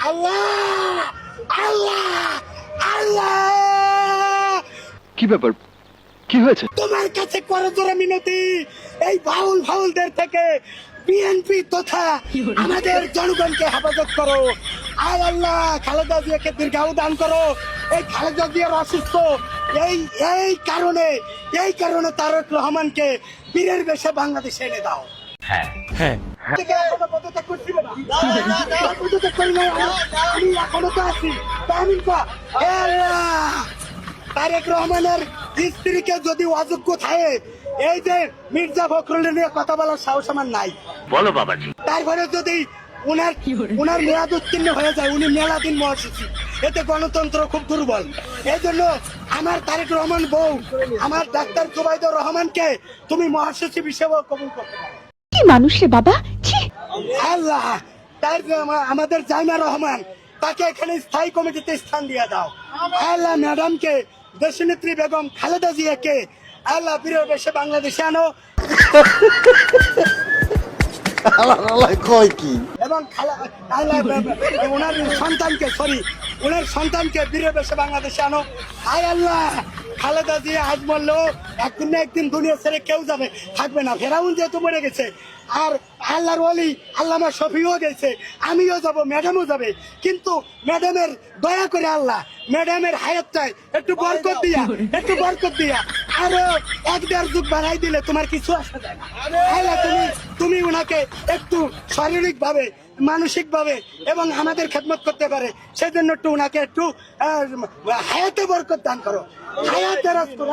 আল্লাহ আল্লাহ আল্লাহ। কি ব্যাপার, কি হয়েছে? তোমার কাছে করজোড়ে মিনতি, এই ভাউল ভাউলদের থেকে বিএনপি তথা আমাদের জনগণকে হেফাজত করো। আয় আল্লাহ, খালেদা জিয়াকে দীর্ঘায়ু দান করো। এই খালেদা জিয়ার অসুস্থ, এই কারণে তারেক রহমানকে বীরের বেশে বাংলাদেশে এনে দাও। থেকে এখনো পদত্যাগ করছি না। পদত্যাগ করি নাই, আমি এখনো তো আছি। তামিল পা, হে আল্লাহ, তারেক রহমানের স্ত্রীকে যদি অযোগ্য থাকে, এই যে মির্জা ফখরুলের নিয়ে কথা বলার সাহস আমার নাই। বলো বাবাজি। তারপরে যদি উনার মেয়াদ উত্তীর্ণ হয়ে যায়, উনি মেলা দিন মহাসচিব, এতে গণতন্ত্র খুব দুর্বল। এই জন্য আমার তারেক রহমান বউ, আমার ডাক্তার জুবাইদুর রহমানকে তুমি মহাসচিব হিসেবে কবুল করতে পারো। কি মানুষ রে বাবা, ছি। আল্লাহ, তাই আমাদের জাইমা রহমান, তাকে এখানে স্থায়ী কমিটিতে স্থান দিয়ে দাও। আল্লাহ, ম্যাডামকে, দেশনেত্রী বেগম খালেদা জিয়াকে আল্লাহ বীরের বেশে বাংলাদেশে আনো। কয় কি এবং ওনার সন্তানকে বীরের বেশে বাংলাদেশে আনো। আয় আল্লাহ, খালেদা জিয়া আজ বললো একদিন না একদিন দুনিয়া ছেড়ে কেউ থাকবে না। ফেরাউন যেহেতু মরে গেছে, আর আল্লাহর ওয়ালি আল্লামা শফিও গেছে, আমিও যাব, ম্যাডামও যাবে। কিন্তু ম্যাডামের দয়া করে আল্লাহ ম্যাডামের হায়াতটায় একটু বরকত দিয়া আরো 1-1.5 যুগ বাড়াই দিলে তোমার কিছু আসা যায় না। আল্লাহ, তুমি ওনাকে একটু শারীরিক ভাবে, মানসিক ভাবে এবং আমাদের খেদমত করতে পারে, সেজন্য একটু ওনাকে একটু হায়াতে বরকত দান করো। হায়াতে রাজ করো।